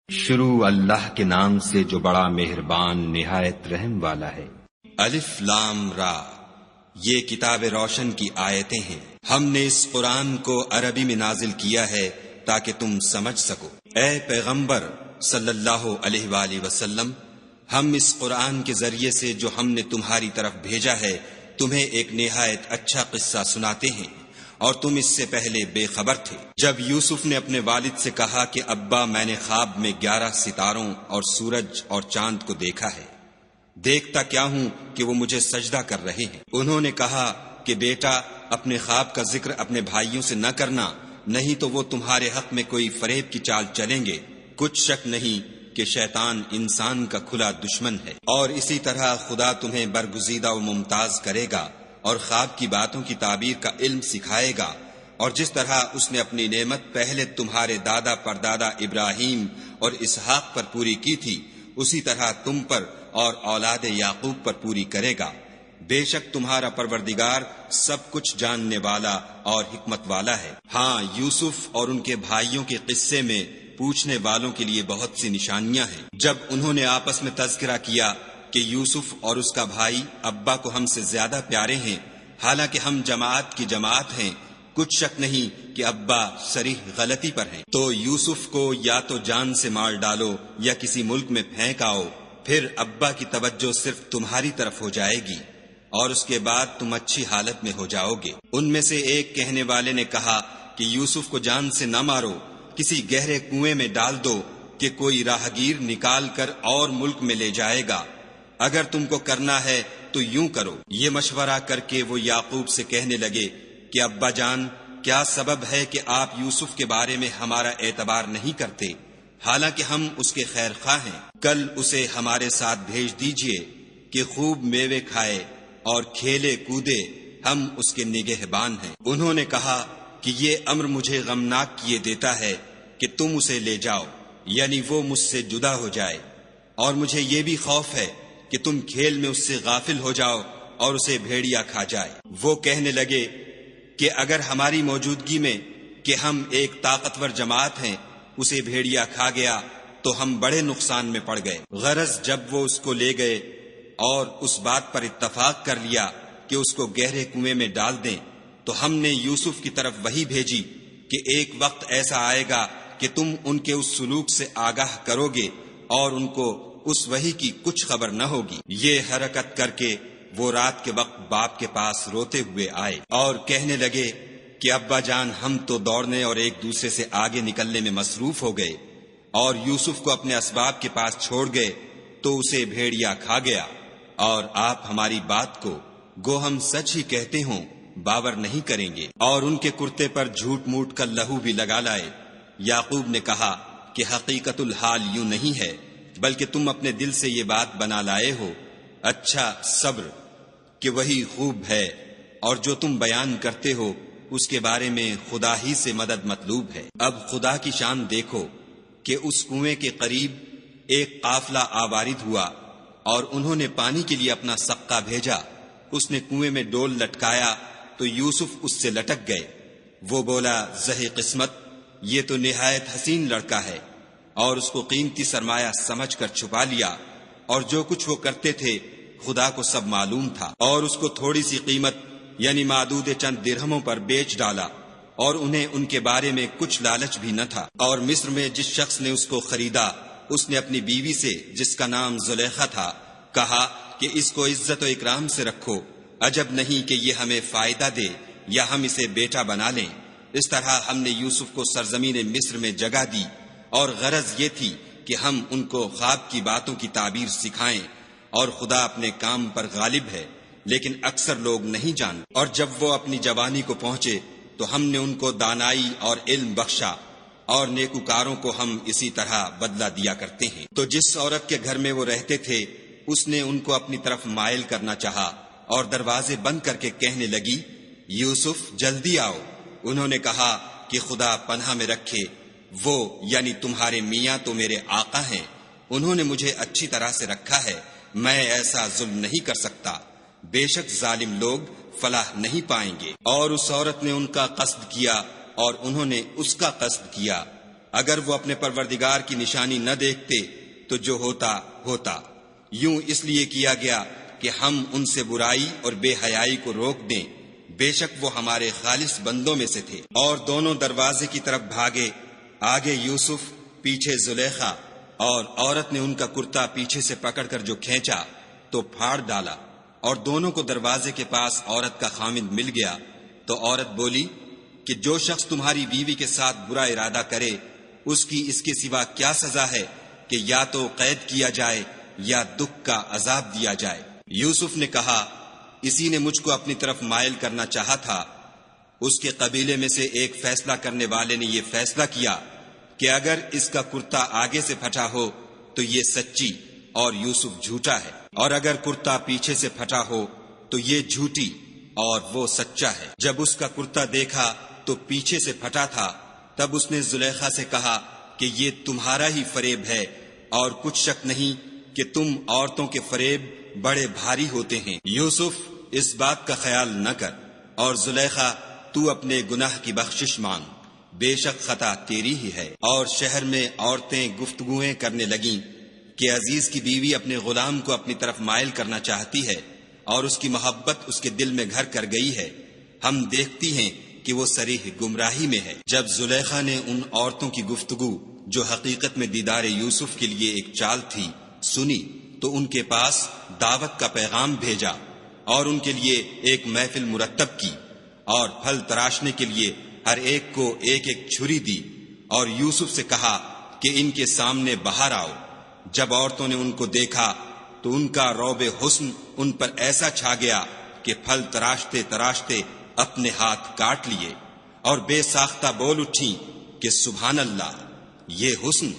شروع اللہ کے نام سے جو بڑا مہربان نہایت رحم والا ہے۔ الف لام را، یہ کتاب روشن کی آیتیں ہیں۔ ہم نے اس قرآن کو عربی میں نازل کیا ہے تاکہ تم سمجھ سکو۔ اے پیغمبر صلی اللہ علیہ وآلہ وسلم، ہم اس قرآن کے ذریعے سے جو ہم نے تمہاری طرف بھیجا ہے تمہیں ایک نہایت اچھا قصہ سناتے ہیں، اور تم اس سے پہلے بے خبر تھے۔ جب یوسف نے اپنے والد سے کہا کہ ابا، میں نے خواب میں 11 ستاروں اور سورج اور چاند کو دیکھا ہے، دیکھتا کیا ہوں کہ وہ مجھے سجدہ کر رہے ہیں۔ انہوں نے کہا کہ بیٹا، اپنے خواب کا ذکر اپنے بھائیوں سے نہ کرنا، نہیں تو وہ تمہارے حق میں کوئی فریب کی چال چلیں گے۔ کچھ شک نہیں کہ شیطان انسان کا کھلا دشمن ہے، اور اسی طرح خدا تمہیں برگزیدہ و ممتاز کرے گا اور خواب کی باتوں کی تعبیر کا علم سکھائے گا، اور جس طرح اس نے اپنی نعمت پہلے تمہارے دادا پردادا ابراہیم اور اسحاق پر پوری کی تھی، اسی طرح تم پر اور اولاد یعقوب پر پوری کرے گا۔ بے شک تمہارا پروردگار سب کچھ جاننے والا اور حکمت والا ہے۔ ہاں، یوسف اور ان کے بھائیوں کے قصے میں پوچھنے والوں کے لیے بہت سی نشانیاں ہیں۔ جب انہوں نے آپس میں تذکرہ کیا کہ یوسف اور اس کا بھائی ابا کو ہم سے زیادہ پیارے ہیں، حالانکہ ہم جماعت کی جماعت ہیں، کچھ شک نہیں کہ ابا صریح غلطی پر ہیں، تو یوسف کو یا تو جان سے مار ڈالو یا کسی ملک میں پھینک آؤ، پھر ابا کی توجہ صرف تمہاری طرف ہو جائے گی، اور اس کے بعد تم اچھی حالت میں ہو جاؤ گے۔ ان میں سے ایک کہنے والے نے کہا کہ یوسف کو جان سے نہ مارو، کسی گہرے کنویں میں ڈال دو کہ کوئی راہگیر نکال کر اور ملک میں لے جائے گا۔ اگر تم کو کرنا ہے تو یوں کرو۔ یہ مشورہ کر کے وہ یعقوب سے کہنے لگے کہ ابا جان، کیا سبب ہے کہ آپ یوسف کے بارے میں ہمارا اعتبار نہیں کرتے، حالانکہ ہم اس کے خیر خواہ ہیں؟ کل اسے ہمارے ساتھ بھیج دیجئے کہ خوب میوے کھائے اور کھیلے کودے، ہم اس کے نگہبان ہیں۔ انہوں نے کہا کہ یہ امر مجھے غمناک کیے دیتا ہے کہ تم اسے لے جاؤ، یعنی وہ مجھ سے جدا ہو جائے، اور مجھے یہ بھی خوف ہے کہ تم کھیل میں اس سے غافل ہو جاؤ اور اسے بھیڑیا کھا جائے۔ وہ کہنے لگے کہ اگر ہماری موجودگی میں کہ ہم ایک طاقتور جماعت ہیں اسے بھیڑیا کھا گیا تو ہم بڑے نقصان میں پڑ گئے۔ غرض جب وہ اس کو لے گئے اور اس بات پر اتفاق کر لیا کہ اس کو گہرے کنویں میں ڈال دیں، تو ہم نے یوسف کی طرف وحی بھیجی کہ ایک وقت ایسا آئے گا کہ تم ان کے اس سلوک سے آگاہ کرو گے اور ان کو اس وحی کی کچھ خبر نہ ہوگی۔ یہ حرکت کر کے وہ رات کے وقت باپ کے پاس روتے ہوئے آئے اور کہنے لگے کہ ابا جان، ہم تو دوڑنے اور ایک دوسرے سے آگے نکلنے میں مصروف ہو گئے اور یوسف کو اپنے اسباب کے پاس چھوڑ گئے تو اسے بھیڑیا کھا گیا، اور آپ ہماری بات کو گو ہم سچ ہی کہتے ہوں باور نہیں کریں گے، اور ان کے کرتے پر جھوٹ موٹ کا لہو بھی لگا لائے۔ یعقوب نے کہا کہ حقیقت الحال یوں نہیں ہے، بلکہ تم اپنے دل سے یہ بات بنا لائے ہو۔ اچھا، صبر کہ وہی خوب ہے، اور جو تم بیان کرتے ہو اس کے بارے میں خدا ہی سے مدد مطلوب ہے۔ اب خدا کی شان دیکھو کہ اس کنویں کے قریب ایک قافلہ آوارد ہوا، اور انہوں نے پانی کے لیے اپنا سقا بھیجا۔ اس نے کنویں میں ڈول لٹکایا تو یوسف اس سے لٹک گئے۔ وہ بولا، زہے قسمت، یہ تو نہایت حسین لڑکا ہے، اور اس کو قیمتی سرمایہ سمجھ کر چھپا لیا، اور جو کچھ وہ کرتے تھے خدا کو سب معلوم تھا، اور اس کو تھوڑی سی قیمت یعنی معدود چند درہموں پر بیچ ڈالا، اور انہیں ان کے بارے میں کچھ لالچ بھی نہ تھا۔ اور مصر میں جس شخص نے اس کو خریدا، اس نے اپنی بیوی سے جس کا نام زلیخا تھا کہا کہ اس کو عزت و اکرام سے رکھو، عجب نہیں کہ یہ ہمیں فائدہ دے یا ہم اسے بیٹا بنا لیں۔ اس طرح ہم نے یوسف کو سرزمین مصر میں جگہ دی، اور غرض یہ تھی کہ ہم ان کو خواب کی باتوں کی تعبیر سکھائیں، اور خدا اپنے کام پر غالب ہے، لیکن اکثر لوگ نہیں جانتے۔ اور جب وہ اپنی جوانی کو پہنچے تو ہم نے ان کو دانائی اور علم بخشا، اور نیکوکاروں کو ہم اسی طرح بدلہ دیا کرتے ہیں۔ تو جس عورت کے گھر میں وہ رہتے تھے اس نے ان کو اپنی طرف مائل کرنا چاہا، اور دروازے بند کر کے کہنے لگی، یوسف جلدی آؤ۔ انہوں نے کہا کہ خدا پناہ میں رکھے، وہ یعنی تمہارے میاں تو میرے آقا ہیں، انہوں نے مجھے اچھی طرح سے رکھا ہے، میں ایسا ظلم نہیں کر سکتا، بے شک ظالم لوگ فلاح نہیں پائیں گے۔ اور اس عورت نے ان کا قصد کیا اور انہوں نے اس کا قصد کیا، اگر وہ اپنے پروردگار کی نشانی نہ دیکھتے تو جو ہوتا ہوتا، یوں اس لیے کیا گیا کہ ہم ان سے برائی اور بے حیائی کو روک دیں، بے شک وہ ہمارے خالص بندوں میں سے تھے۔ اور دونوں دروازے کی طرف بھاگے، آگے یوسف، پیچھے زلیخا، اور عورت نے ان کا کرتا پیچھے سے پکڑ کر جو کھینچا تو پھاڑ ڈالا، اور دونوں کو دروازے کے پاس عورت کا خامند مل گیا۔ تو عورت بولی کہ جو شخص تمہاری بیوی کے ساتھ برا ارادہ کرے اس کی اس کے سوا کیا سزا ہے کہ یا تو قید کیا جائے یا دکھ کا عذاب دیا جائے۔ یوسف نے کہا، اسی نے مجھ کو اپنی طرف مائل کرنا چاہا تھا۔ اس کے قبیلے میں سے ایک فیصلہ کرنے والے نے یہ فیصلہ کیا کہ اگر اس کا کرتا آگے سے پھٹا ہو تو یہ سچی اور یوسف جھوٹا ہے، اور اگر کرتا پیچھے سے پھٹا ہو تو یہ جھوٹی اور وہ سچا ہے۔ جب اس کا کرتا دیکھا تو پیچھے سے پھٹا تھا، تب اس نے زلیخا سے کہا کہ یہ تمہارا ہی فریب ہے، اور کچھ شک نہیں کہ تم عورتوں کے فریب بڑے بھاری ہوتے ہیں۔ یوسف، اس بات کا خیال نہ کر، اور زلیخا تو اپنے گناہ کی بخشش مانگ، بے شک خطا تیری ہی ہے۔ اور شہر میں عورتیں گفتگویں کرنے لگیں کہ عزیز کی بیوی اپنے غلام کو اپنی طرف مائل کرنا چاہتی ہے، اور اس کی محبت اس کے دل میں گھر کر گئی ہے، ہم دیکھتی ہیں کہ وہ صریح گمراہی میں ہے۔ جب زلیخا نے ان عورتوں کی گفتگو جو حقیقت میں دیدار یوسف کے لیے ایک چال تھی سنی تو ان کے پاس دعوت کا پیغام بھیجا، اور ان کے لیے ایک محفل مرتب کی، اور پھل تراشنے کے لیے ہر ایک کو ایک ایک چھری دی، اور یوسف سے کہا کہ ان کے سامنے باہر آؤ۔ جب عورتوں نے ان کو دیکھا تو ان کا روب حسن ان پر ایسا چھا گیا کہ پھل تراشتے تراشتے اپنے ہاتھ کاٹ لیے، اور بے ساختہ بول اٹھیں کہ سبحان اللہ، یہ حسن،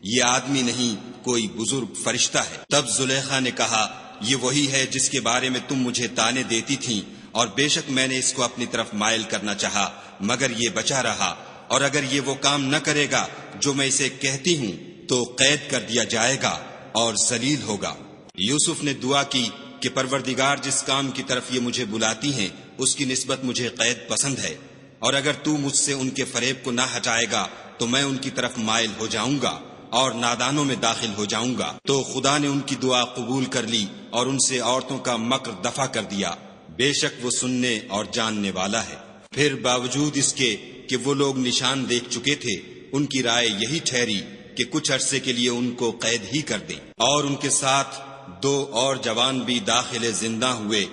یہ آدمی نہیں کوئی بزرگ فرشتہ ہے۔ تب زلیخا نے کہا، یہ وہی ہے جس کے بارے میں تم مجھے تانے دیتی تھیں، اور بے شک میں نے اس کو اپنی طرف مائل کرنا چاہا مگر یہ بچا رہا، اور اگر یہ وہ کام نہ کرے گا جو میں اسے کہتی ہوں تو قید کر دیا جائے گا اور ذلیل ہوگا۔ یوسف نے دعا کی کہ پروردگار جس کام کی طرف یہ مجھے بلاتی ہیں اس کی نسبت مجھے قید پسند ہے، اور اگر تو مجھ سے ان کے فریب کو نہ ہٹائے گا تو میں ان کی طرف مائل ہو جاؤں گا اور نادانوں میں داخل ہو جاؤں گا۔ تو خدا نے ان کی دعا قبول کر لی اور ان سے عورتوں کا مکر دفع کر دیا، بے شک وہ سننے اور جاننے والا ہے۔ پھر باوجود اس کے کہ وہ لوگ نشان دیکھ چکے تھے، ان کی رائے یہی ٹھہری کہ کچھ عرصے کے لیے ان کو قید ہی کر دیں، اور ان کے ساتھ 2 اور جوان بھی داخل زندہ ہوئے۔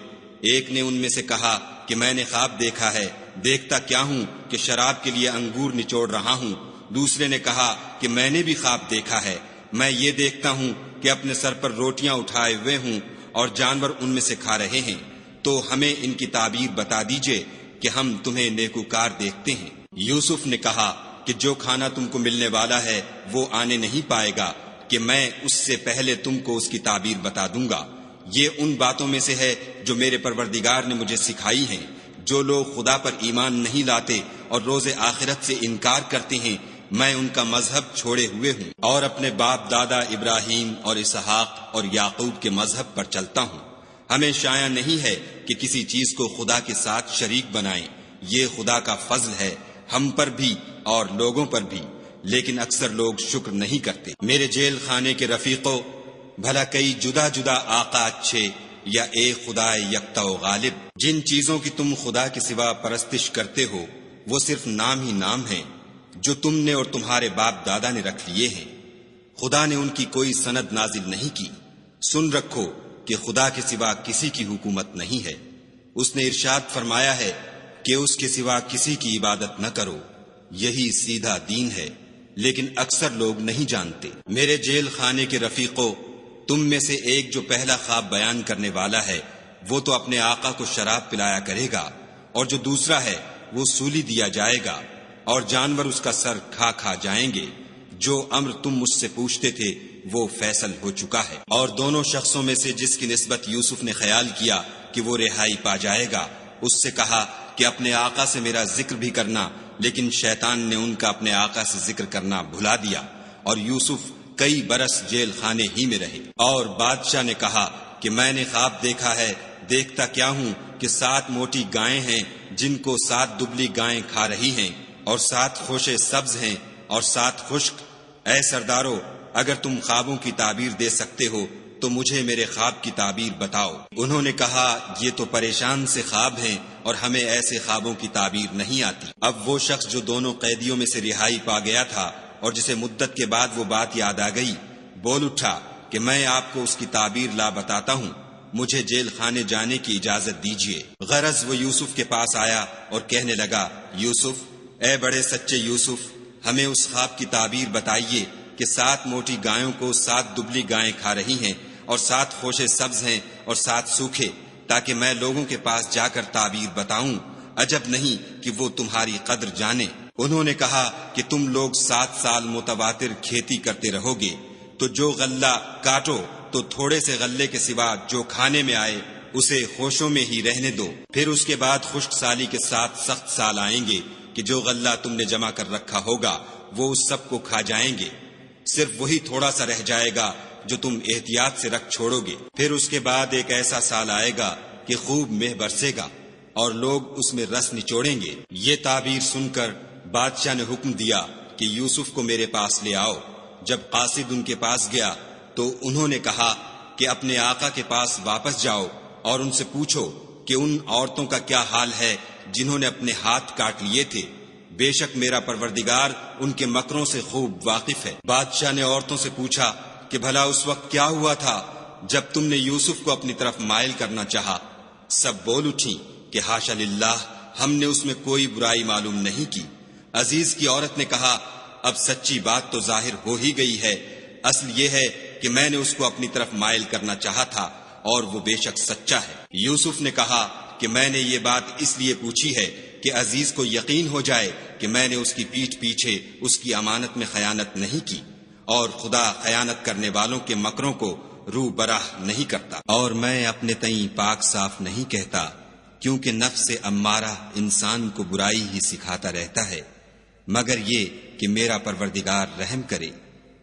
ایک نے ان میں سے کہا کہ میں نے خواب دیکھا ہے، دیکھتا کیا ہوں کہ شراب کے لیے انگور نچوڑ رہا ہوں۔ دوسرے نے کہا کہ میں نے بھی خواب دیکھا ہے، میں یہ دیکھتا ہوں کہ اپنے سر پر روٹیاں اٹھائے ہوئے ہوں اور جانور ان میں سے کھا رہے ہیں، تو ہمیں ان کی تعبیر بتا دیجئے کہ ہم تمہیں نیکوکار دیکھتے ہیں۔ یوسف نے کہا کہ جو کھانا تم کو ملنے والا ہے وہ آنے نہیں پائے گا کہ میں اس سے پہلے تم کو اس کی تعبیر بتا دوں گا۔ یہ ان باتوں میں سے ہے جو میرے پروردگار نے مجھے سکھائی ہیں۔ جو لوگ خدا پر ایمان نہیں لاتے اور روز آخرت سے انکار کرتے ہیں، میں ان کا مذہب چھوڑے ہوئے ہوں اور اپنے باپ دادا ابراہیم اور اسحاق اور یعقوب کے مذہب پر چلتا ہوں۔ ہمیں شایع نہیں ہے کہ کسی چیز کو خدا کے ساتھ شریک بنائیں، یہ خدا کا فضل ہے ہم پر بھی اور لوگوں پر بھی، لیکن اکثر لوگ شکر نہیں کرتے۔ میرے جیل خانے کے رفیقوں، بھلا کئی جدا جدا آقا اچھے یا ایک خدا یکتا و غالب؟ جن چیزوں کی تم خدا کے سوا پرستش کرتے ہو وہ صرف نام ہی نام ہیں جو تم نے اور تمہارے باپ دادا نے رکھ لیے ہیں، خدا نے ان کی کوئی سند نازل نہیں کی۔ سن رکھو کہ خدا کے سوا کسی کی حکومت نہیں ہے۔ اس نے ارشاد فرمایا ہے کہ اس کے سوا کسی کی عبادت نہ کرو، یہی سیدھا دین ہے، لیکن اکثر لوگ نہیں جانتے۔ میرے جیل خانے کے رفیقوں، تم میں سے ایک جو پہلا خواب بیان کرنے والا ہے وہ تو اپنے آقا کو شراب پلایا کرے گا، اور جو دوسرا ہے وہ سولی دیا جائے گا اور جانور اس کا سر کھا کھا جائیں گے۔ جو امر تم مجھ سے پوچھتے تھے وہ فیصل ہو چکا ہے۔ اور دونوں شخصوں میں سے جس کی نسبت یوسف نے خیال کیا کہ وہ رہائی پا جائے گا، اس سے کہا کہ اپنے آقا سے میرا ذکر بھی کرنا، لیکن شیطان نے ان کا اپنے آقا سے ذکر کرنا بھلا دیا، اور یوسف کئی برس جیل خانے ہی میں رہے۔ اور بادشاہ نے کہا کہ میں نے خواب دیکھا ہے، دیکھتا کیا ہوں کہ 7 موٹی گائیں ہیں جن کو 7 دبلی گائیں کھا رہی ہیں، اور 7 خوشے سبز ہیں اور 7 خشک۔ اے سردارو، اگر تم خوابوں کی تعبیر دے سکتے ہو تو مجھے میرے خواب کی تعبیر بتاؤ۔ انہوں نے کہا یہ تو پریشان سے خواب ہیں اور ہمیں ایسے خوابوں کی تعبیر نہیں آتی۔ اب وہ شخص جو دونوں قیدیوں میں سے رہائی پا گیا تھا اور جسے مدت کے بعد وہ بات یاد آ گئی، بول اٹھا کہ میں آپ کو اس کی تعبیر لا بتاتا ہوں، مجھے جیل خانے جانے کی اجازت دیجیے۔ غرض وہ یوسف کے پاس آیا اور کہنے لگا، یوسف، اے بڑے سچے یوسف، ہمیں اس خواب کی تعبیر بتائیے کہ 7 موٹی گایوں کو 7 دبلی گائیں کھا رہی ہیں اور 7 خوشے سبز ہیں اور 7 سوکھے، تاکہ میں لوگوں کے پاس جا کر تعبیر بتاؤں، عجب نہیں کہ وہ تمہاری قدر جانے۔ انہوں نے کہا کہ تم لوگ 7 سال متواتر کھیتی کرتے رہو گے، تو جو غلہ کاٹو تو تھوڑے سے غلے کے سوا جو کھانے میں آئے اسے خوشوں میں ہی رہنے دو، پھر اس کے بعد خشک سالی کے 7 سخت سال آئیں گے کہ جو غلہ تم نے جمع کر رکھا ہوگا وہ اس سب کو کھا جائیں گے، صرف وہی تھوڑا سا رہ جائے گا جو تم احتیاط سے رکھ چھوڑو گے۔ پھر اس کے بعد ایک ایسا سال آئے گا کہ خوب مہ برسے گا اور لوگ اس میں رس نچوڑیں گے۔ یہ تعبیر سن کر بادشاہ نے حکم دیا کہ یوسف کو میرے پاس لے آؤ۔ جب قاصد ان کے پاس گیا تو انہوں نے کہا کہ اپنے آقا کے پاس واپس جاؤ اور ان سے پوچھو کہ ان عورتوں کا کیا حال ہے جنہوں نے اپنے ہاتھ کاٹ لیے تھے، بے شک میرا پروردگار ان کے مکروں سے خوب واقف ہے۔ بادشاہ نے عورتوں سے پوچھا کہ بھلا اس وقت کیا ہوا تھا جب تم نے یوسف کو اپنی طرف مائل کرنا چاہا؟ سب بول اٹھی کہ حاشا للہ، ہم نے اس میں کوئی برائی معلوم نہیں کی۔ عزیز کی عورت نے کہا اب سچی بات تو ظاہر ہو ہی گئی ہے، اصل یہ ہے کہ میں نے اس کو اپنی طرف مائل کرنا چاہا تھا اور وہ بے شک سچا ہے۔ یوسف نے کہا کہ میں نے یہ بات اس لیے پوچھی ہے کہ عزیز کو یقین ہو جائے کہ میں نے اس کی پیٹھ پیچھے اس کی امانت میں خیانت نہیں کی، اور خدا خیانت کرنے والوں کے مکروں کو رو براہ نہیں کرتا، اور میں اپنے تئیں پاک صاف نہیں کہتا، کیونکہ نفس امارہ انسان کو برائی ہی سکھاتا رہتا ہے، مگر یہ کہ میرا پروردگار رحم کرے،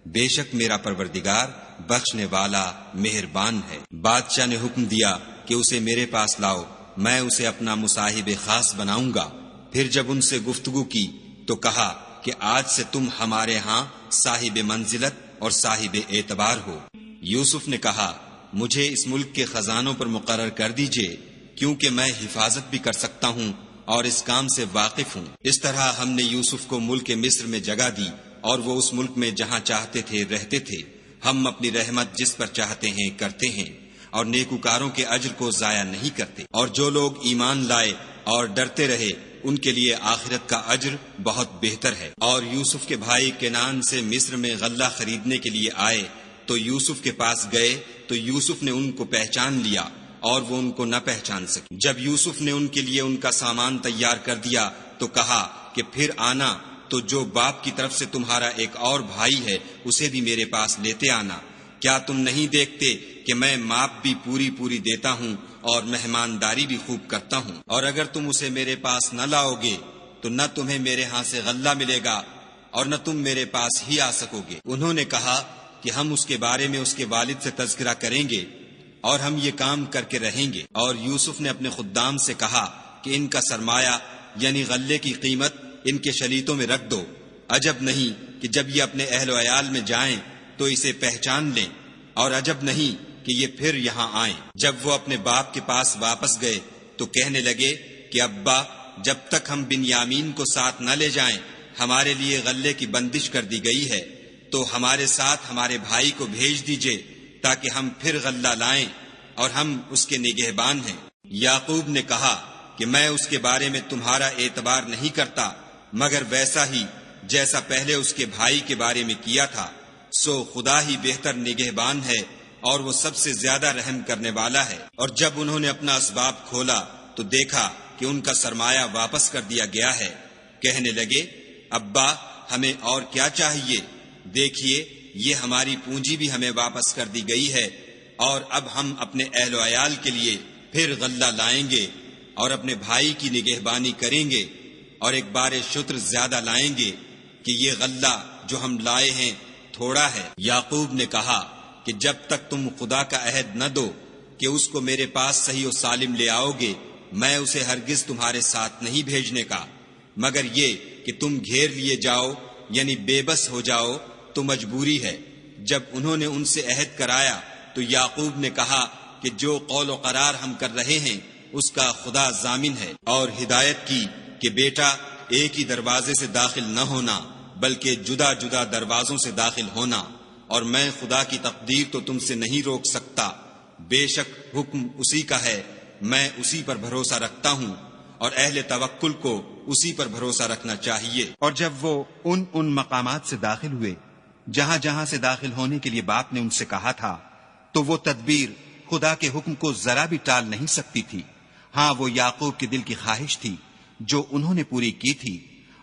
بے شک میرا پروردگار بخشنے والا مہربان ہے۔ بادشاہ نے حکم دیا کہ اسے میرے پاس لاؤ، میں اسے اپنا مصاحب خاص بناؤں گا۔ پھر جب ان سے گفتگو کی تو کہا کہ آج سے تم ہمارے ہاں صاحب منزلت اور صاحب اعتبار ہو۔ یوسف نے کہا مجھے اس ملک کے خزانوں پر مقرر کر دیجئے، کیونکہ میں حفاظت بھی کر سکتا ہوں اور اس کام سے واقف ہوں۔ اس طرح ہم نے یوسف کو ملک مصر میں جگہ دی اور وہ اس ملک میں جہاں چاہتے تھے رہتے تھے۔ ہم اپنی رحمت جس پر چاہتے ہیں کرتے ہیں اور نیکوکاروں کے اجر کو ضائع نہیں کرتے، اور جو لوگ ایمان لائے اور ڈرتے رہے ان کے لیے آخرت کا اجر بہت بہتر ہے۔ اور یوسف کے بھائی کنعان سے مصر میں غلہ خریدنے کے لیے آئے تو یوسف کے پاس گئے تو یوسف نے ان کو پہچان لیا اور وہ ان کو نہ پہچان سکے۔ جب یوسف نے ان کے لیے ان کا سامان تیار کر دیا تو کہا کہ پھر آنا تو جو باپ کی طرف سے تمہارا ایک اور بھائی ہے اسے بھی میرے پاس لیتے آنا۔ کیا تم نہیں دیکھتے کہ میں ماپ بھی پوری دیتا ہوں اور مہمانداری بھی خوب کرتا ہوں؟ اور اگر تم اسے میرے پاس نہ لاؤ گے تو نہ تمہیں میرے ہاں سے غلہ ملے گا اور نہ تم میرے پاس ہی آ سکو گے۔ انہوں نے کہا کہ ہم اس کے بارے میں اس کے والد سے تذکرہ کریں گے اور ہم یہ کام کر کے رہیں گے۔ اور یوسف نے اپنے خدام سے کہا کہ ان کا سرمایہ یعنی غلے کی قیمت ان کے شلیتوں میں رکھ دو، عجب نہیں کہ جب یہ اپنے اہل و عیال میں جائیں تو اسے پہچان لیں، اور عجب نہیں کہ یہ پھر یہاں آئیں۔ جب وہ اپنے باپ کے پاس واپس گئے تو کہنے لگے کہ ابا، جب تک ہم بنیامین کو ساتھ نہ لے جائیں ہمارے لیے غلے کی بندش کر دی گئی ہے، تو ہمارے ساتھ ہمارے بھائی کو بھیج دیجئے تاکہ ہم پھر غلہ لائیں اور ہم اس کے نگہبان ہیں۔ یعقوب نے کہا کہ میں اس کے بارے میں تمہارا اعتبار نہیں کرتا مگر ویسا ہی جیسا پہلے اس کے بھائی کے بارے میں کیا تھا، سو خدا ہی بہتر نگہبان ہے اور وہ سب سے زیادہ رحم کرنے والا ہے۔ اور جب انہوں نے اپنا اسباب کھولا تو دیکھا کہ ان کا سرمایہ واپس کر دیا گیا ہے۔ کہنے لگے ابا، ہمیں اور کیا چاہیے؟ دیکھیے یہ ہماری پونجی بھی ہمیں واپس کر دی گئی ہے، اور اب ہم اپنے اہل و عیال کے لیے پھر غلہ لائیں گے اور اپنے بھائی کی نگہبانی کریں گے، اور ایک بار شتر زیادہ لائیں گے کہ یہ غلہ جو ہم لائے ہیں تھوڑا ہے۔ یعقوب نے کہا کہ جب تک تم خدا کا عہد نہ دو کہ اس کو میرے پاس صحیح و سالم لے آؤ گے، میں اسے ہرگز تمہارے ساتھ نہیں بھیجنے کا، مگر یہ کہ تم گھیر لیے جاؤ یعنی بے بس ہو جاؤ تو مجبوری ہے۔ جب انہوں نے ان سے عہد کرایا تو یعقوب نے کہا کہ جو قول و قرار ہم کر رہے ہیں اس کا خدا ضامن ہے، اور ہدایت کی کہ بیٹا ایک ہی دروازے سے داخل نہ ہونا بلکہ جدا جدا دروازوں سے داخل ہونا، اور میں خدا کی تقدیر تو تم سے نہیں روک سکتا، بے شک حکم اسی کا ہے، میں اسی پر بھروسہ رکھتا ہوں، اور اہل توکل کو اسی پر بھروسہ رکھنا چاہیے۔ اور جب وہ ان مقامات سے داخل ہوئے جہاں جہاں سے داخل ہونے کے لیے باپ نے ان سے کہا تھا تو وہ تدبیر خدا کے حکم کو ذرا بھی ٹال نہیں سکتی تھی۔ ہاں وہ یعقوب کے دل کی خواہش تھی جو انہوں نے پوری کی تھی،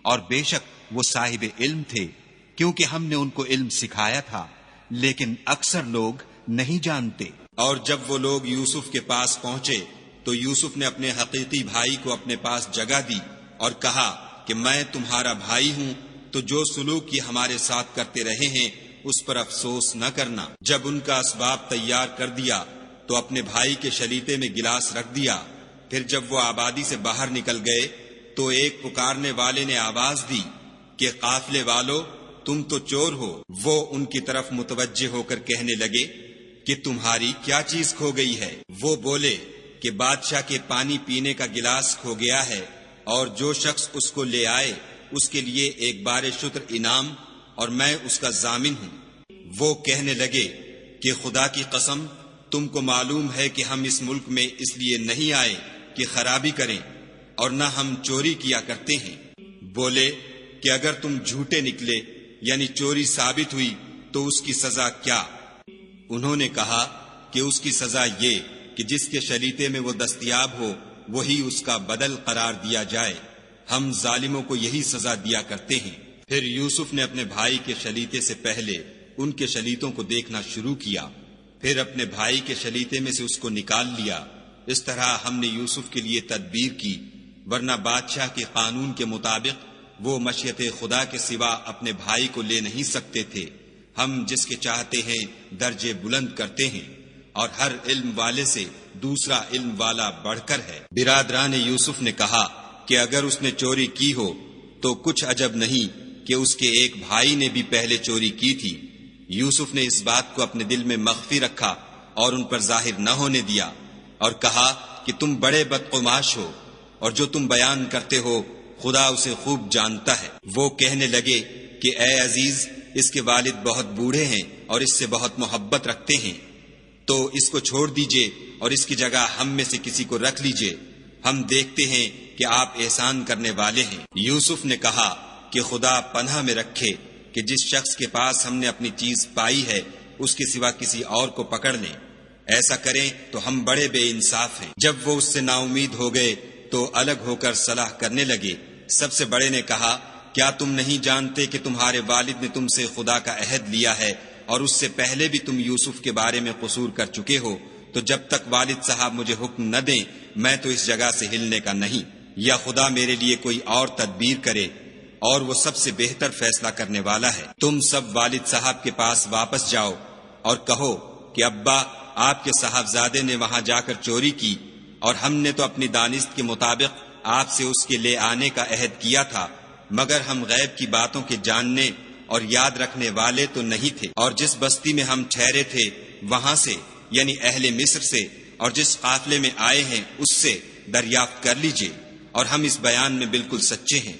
اور بے شک وہ صاحب علم تھے کیونکہ ہم نے ان کو علم سکھایا تھا، لیکن اکثر لوگ نہیں جانتے۔ اور جب وہ لوگ یوسف کے پاس پہنچے تو یوسف نے اپنے حقیقی بھائی کو اپنے پاس جگہ دی اور کہا کہ میں تمہارا بھائی ہوں، تو جو سلوک یہ ہمارے ساتھ کرتے رہے ہیں اس پر افسوس نہ کرنا۔ جب ان کا اسباب تیار کر دیا تو اپنے بھائی کے شلیتے میں گلاس رکھ دیا۔ پھر جب وہ آبادی سے باہر نکل گئے تو ایک پکارنے والے نے آواز دی کہ قافلے والو تم تو چور ہو۔ وہ ان کی طرف متوجہ ہو کر کہنے لگے کہ تمہاری کیا چیز کھو گئی ہے؟ وہ بولے کہ بادشاہ کے پانی پینے کا گلاس کھو گیا ہے، اور جو شخص اس کو لے آئے اس کے لیے ایک بار شتر انعام، اور میں اس کا ضامن ہوں۔ وہ کہنے لگے کہ خدا کی قسم تم کو معلوم ہے کہ ہم اس ملک میں اس لیے نہیں آئے کہ خرابی کریں، اور نہ ہم چوری کیا کرتے ہیں۔ بولے کہ اگر تم جھوٹے نکلے یعنی چوری ثابت ہوئی تو اس کی سزا کیا؟ انہوں نے کہا کہ اس کی سزا یہ کہ جس کے شلیتے میں وہ دستیاب ہو وہی اس کا بدل قرار دیا جائے، ہم ظالموں کو یہی سزا دیا کرتے ہیں۔ پھر یوسف نے اپنے بھائی کے شلیتے سے پہلے ان کے شلیتوں کو دیکھنا شروع کیا، پھر اپنے بھائی کے شلیتے میں سے اس کو نکال لیا۔ اس طرح ہم نے یوسف کے لیے تدبیر کی، ورنہ بادشاہ کے قانون کے مطابق وہ مشیت خدا کے سوا اپنے بھائی کو لے نہیں سکتے تھے۔ ہم جس کے چاہتے ہیں درجے بلند کرتے ہیں، اور ہر علم والے سے دوسرا علم والا بڑھ کر ہے۔ برادران یوسف نے کہا کہ اگر اس نے چوری کی ہو تو کچھ عجب نہیں کہ اس کے ایک بھائی نے بھی پہلے چوری کی تھی۔ یوسف نے اس بات کو اپنے دل میں مخفی رکھا اور ان پر ظاہر نہ ہونے دیا، اور کہا کہ تم بڑے بدقماش ہو، اور جو تم بیان کرتے ہو خدا اسے خوب جانتا ہے۔ وہ کہنے لگے کہ اے عزیز، اس کے والد بہت بوڑھے ہیں اور اس سے بہت محبت رکھتے ہیں، تو اس کو چھوڑ دیجئے اور اس کی جگہ ہم میں سے کسی کو رکھ لیجئے، ہم دیکھتے ہیں کہ آپ احسان کرنے والے ہیں۔ یوسف نے کہا کہ خدا پناہ میں رکھے کہ جس شخص کے پاس ہم نے اپنی چیز پائی ہے اس کے سوا کسی اور کو پکڑ لیں، ایسا کریں تو ہم بڑے بے انصاف ہیں۔ جب وہ اس سے نا امید ہو گئے تو الگ ہو کر صلاح کرنے لگے۔ سب سے بڑے نے کہا کیا تم نہیں جانتے کہ تمہارے والد نے تم سے خدا کا عہد لیا ہے، اور اس سے پہلے بھی تم یوسف کے بارے میں قصور کر چکے ہو، تو جب تک والد صاحب مجھے حکم نہ دیں میں تو اس جگہ سے ہلنے کا نہیں، یا خدا میرے لیے کوئی اور تدبیر کرے، اور وہ سب سے بہتر فیصلہ کرنے والا ہے۔ تم سب والد صاحب کے پاس واپس جاؤ اور کہو کہ ابا آپ کے صاحبزادے نے وہاں جا کر چوری کی، اور ہم نے تو اپنی دانست کے مطابق آپ سے اس کے لے آنے کا عہد کیا تھا، مگر ہم غیب کی باتوں کے جاننے اور یاد رکھنے والے تو نہیں تھے، اور جس بستی میں ہم ٹھہرے تھے وہاں سے یعنی اہل مصر سے، اور جس قافلے میں آئے ہیں اس سے دریافت کر لیجئے، اور ہم اس بیان میں بالکل سچے ہیں۔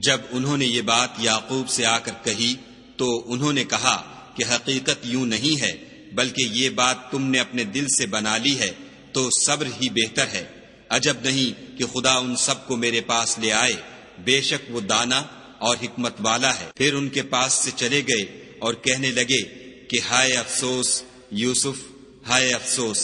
جب انہوں نے یہ بات یعقوب سے آ کر کہی تو انہوں نے کہا کہ حقیقت یوں نہیں ہے، بلکہ یہ بات تم نے اپنے دل سے بنا لی ہے، تو صبر ہی بہتر ہے۔ عجب نہیں کہ خدا ان سب کو میرے پاس لے آئے، بے شک وہ دانا اور حکمت والا ہے۔ پھر ان کے پاس سے چلے گئے اور کہنے لگے کہ ہائے افسوس یوسف، ہائے افسوس،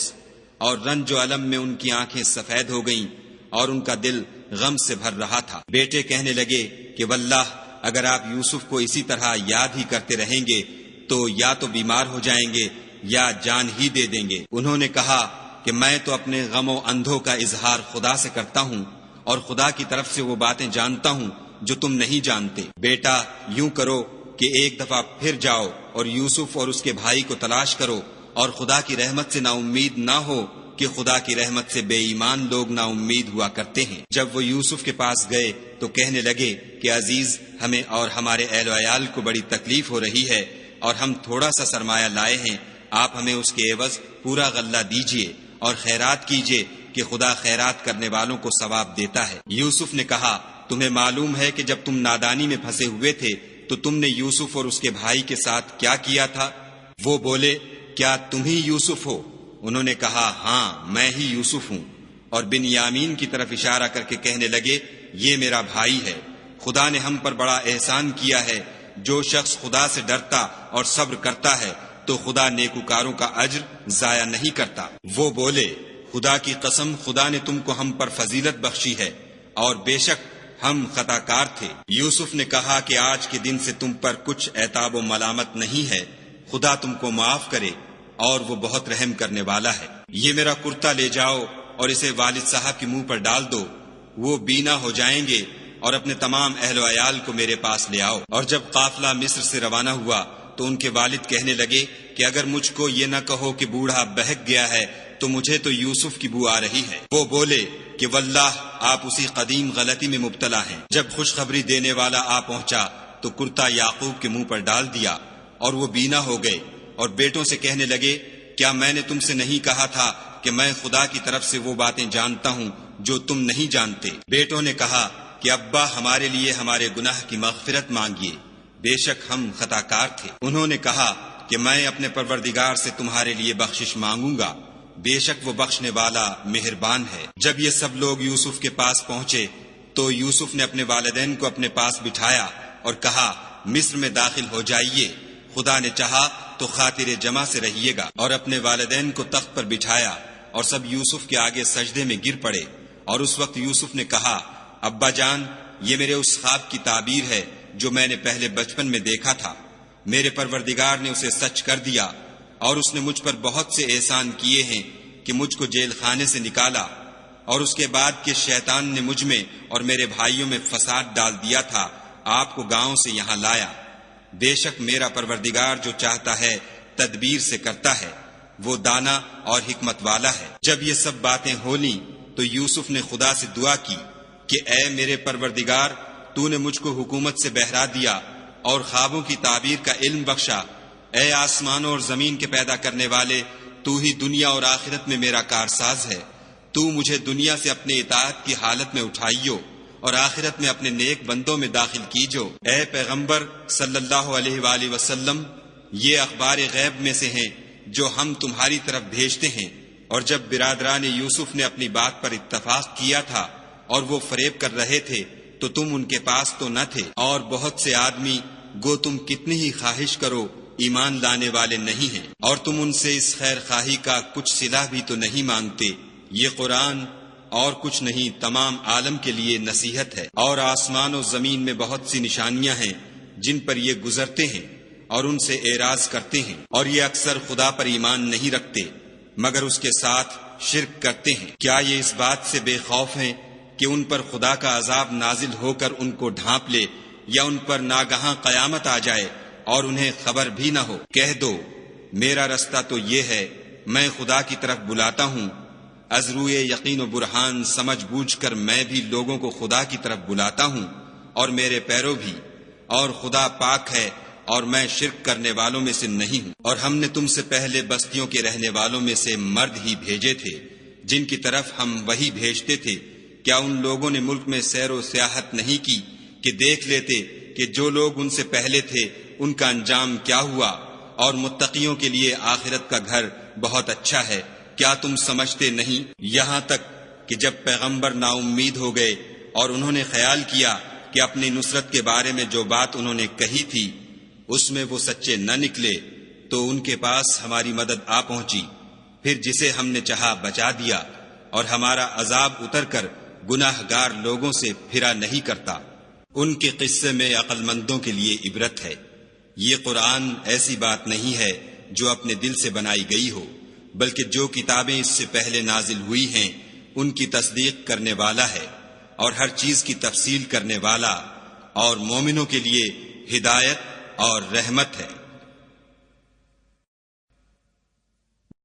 اور رنج و الم میں ان کی آنکھیں سفید ہو گئیں اور ان کا دل غم سے بھر رہا تھا۔ بیٹے کہنے لگے کہ واللہ اگر آپ یوسف کو اسی طرح یاد ہی کرتے رہیں گے تو یا تو بیمار ہو جائیں گے یا جان ہی دے دیں گے۔ انہوں نے کہا کہ میں تو اپنے غم و اندھوں کا اظہار خدا سے کرتا ہوں، اور خدا کی طرف سے وہ باتیں جانتا ہوں جو تم نہیں جانتے۔ بیٹا یوں کرو کہ ایک دفعہ پھر جاؤ اور یوسف اور اس کے بھائی کو تلاش کرو، اور خدا کی رحمت سے نا امید نہ ہو کہ خدا کی رحمت سے بے ایمان لوگ نا امید ہوا کرتے ہیں۔ جب وہ یوسف کے پاس گئے تو کہنے لگے کہ عزیز، ہمیں اور ہمارے اہل و عیال کو بڑی تکلیف ہو رہی ہے اور ہم تھوڑا سا سرمایہ لائے ہیں، آپ ہمیں اس کے عوض پورا غلہ دیجئے اور خیرات کیجئے کہ خدا خیرات کرنے والوں کو ثواب دیتا ہے۔ یوسف نے کہا، تمہیں معلوم ہے کہ جب تم نادانی میں پھنسے ہوئے تھے تو تم نے یوسف اور اس کے بھائی کے ساتھ کیا کیا تھا؟ وہ بولے، کیا تم ہی یوسف ہو؟ انہوں نے کہا، ہاں میں ہی یوسف ہوں، اور بنیامین کی طرف اشارہ کر کے کہنے لگے، یہ میرا بھائی ہے، خدا نے ہم پر بڑا احسان کیا ہے۔ جو شخص خدا سے ڈرتا اور صبر کرتا ہے تو خدا نیکوکاروں کا اجر ضائع نہیں کرتا۔ وہ بولے، خدا کی قسم، خدا نے تم کو ہم پر فضیلت بخشی ہے اور بے شک ہم خطا کار تھے۔ یوسف نے کہا کہ آج کے دن سے تم پر کچھ عتاب و ملامت نہیں ہے، خدا تم کو معاف کرے اور وہ بہت رحم کرنے والا ہے۔ یہ میرا کرتا لے جاؤ اور اسے والد صاحب کے منہ پر ڈال دو، وہ بینا ہو جائیں گے، اور اپنے تمام اہل و عیال کو میرے پاس لے آؤ۔ اور جب قافلہ مصر سے روانہ ہوا تو ان کے والد کہنے لگے کہ اگر مجھ کو یہ نہ کہو کہ بوڑھا بہک گیا ہے تو مجھے تو یوسف کی بو آ رہی ہے۔ وہ بولے کہ واللہ آپ اسی قدیم غلطی میں مبتلا ہیں۔ جب خوشخبری دینے والا آ پہنچا تو کرتا یعقوب کے منہ پر ڈال دیا اور وہ بینا ہو گئے، اور بیٹوں سے کہنے لگے، کیا میں نے تم سے نہیں کہا تھا کہ میں خدا کی طرف سے وہ باتیں جانتا ہوں جو تم نہیں جانتے؟ بیٹوں نے کہا کہ ابا، ہمارے لیے ہمارے گناہ کی مغفرت مانگیے، بے شک ہم خطا کار تھے۔ انہوں نے کہا کہ میں اپنے پروردگار سے تمہارے لیے بخشش مانگوں گا، بے شک وہ بخشنے والا مہربان ہے۔ جب یہ سب لوگ یوسف کے پاس پہنچے تو یوسف نے اپنے والدین کو اپنے پاس بٹھایا اور کہا، مصر میں داخل ہو جائیے، خدا نے چاہا تو خاطر جمع سے رہیے گا۔ اور اپنے والدین کو تخت پر بٹھایا اور سب یوسف کے آگے سجدے میں گر پڑے۔ اور اس وقت یوسف نے کہا، ابا جان، یہ میرے اس خواب کی تعبیر ہے جو میں نے پہلے بچپن میں دیکھا تھا۔ میرے پروردگار نے اسے سچ کر دیا، اور اس نے مجھ پر بہت سے احسان کیے ہیں کہ مجھ کو جیل خانے سے نکالا، اور اس کے بعد کہ شیطان نے مجھ میں اور میرے بھائیوں میں فساد ڈال دیا تھا، آپ کو گاؤں سے یہاں لایا۔ بے شک میرا پروردگار جو چاہتا ہے تدبیر سے کرتا ہے، وہ دانا اور حکمت والا ہے۔ جب یہ سب باتیں ہولیں تو یوسف نے خدا سے دعا کی کہ اے میرے پروردگار، تو نے مجھ کو حکومت سے بہرا دیا اور خوابوں کی تعبیر کا علم بخشا۔ اے آسمانوں اور زمین کے پیدا کرنے والے، تو ہی دنیا اور آخرت میں میرا کارساز ہے۔ تو مجھے دنیا سے اپنے اطاعت کی حالت میں اٹھائیو اور آخرت میں اپنے نیک بندوں میں داخل کیجو۔ اے پیغمبر صلی اللہ علیہ وآلہ وسلم، یہ اخبار غیب میں سے ہیں جو ہم تمہاری طرف بھیجتے ہیں۔ اور جب برادران یوسف نے اپنی بات پر اتفاق کیا تھا اور وہ فریب کر رہے تھے تو تم ان کے پاس تو نہ تھے، اور بہت سے آدمی گو تم کتنی ہی خواہش کرو ایمان لانے والے نہیں ہیں، اور تم ان سے اس خیر خواہی کا کچھ صلہ بھی تو نہیں مانگتے۔ یہ قرآن اور کچھ نہیں، تمام عالم کے لیے نصیحت ہے۔ اور آسمان و زمین میں بہت سی نشانیاں ہیں جن پر یہ گزرتے ہیں اور ان سے اعراض کرتے ہیں، اور یہ اکثر خدا پر ایمان نہیں رکھتے مگر اس کے ساتھ شرک کرتے ہیں۔ کیا یہ اس بات سے بے خوف ہیں کہ ان پر خدا کا عذاب نازل ہو کر ان کو ڈھانپ لے، یا ان پر ناگہاں قیامت آ جائے اور انہیں خبر بھی نہ ہو؟ کہہ دو، میرا رستہ تو یہ ہے، میں خدا کی طرف بلاتا ہوں، از روئے یقین و برہان سمجھ بوجھ کر میں بھی لوگوں کو خدا کی طرف بلاتا ہوں، اور میرے پیرو بھی، اور خدا پاک ہے اور میں شرک کرنے والوں میں سے نہیں ہوں۔ اور ہم نے تم سے پہلے بستیوں کے رہنے والوں میں سے مرد ہی بھیجے تھے جن کی طرف ہم وہی بھیجتے تھے۔ کیا ان لوگوں نے ملک میں سیر و سیاحت نہیں کی کہ دیکھ لیتے کہ جو لوگ ان سے پہلے تھے ان کا انجام کیا ہوا، اور متقیوں کے لیے آخرت کا گھر بہت اچھا ہے؟ کیا تم سمجھتے نہیں؟ یہاں تک کہ جب پیغمبر نا امید ہو گئے اور انہوں نے خیال کیا کہ اپنی نصرت کے بارے میں جو بات انہوں نے کہی تھی اس میں وہ سچے نہ نکلے، تو ان کے پاس ہماری مدد آ پہنچی، پھر جسے ہم نے چاہا بچا دیا، اور ہمارا عذاب اتر کر گناہ گار لوگوں سے پھرا نہیں کرتا۔ ان کے قصے میں عقل مندوں کے لیے عبرت ہے۔ یہ قرآن ایسی بات نہیں ہے جو اپنے دل سے بنائی گئی ہو، بلکہ جو کتابیں اس سے پہلے نازل ہوئی ہیں ان کی تصدیق کرنے والا ہے، اور ہر چیز کی تفصیل کرنے والا، اور مومنوں کے لیے ہدایت اور رحمت ہے۔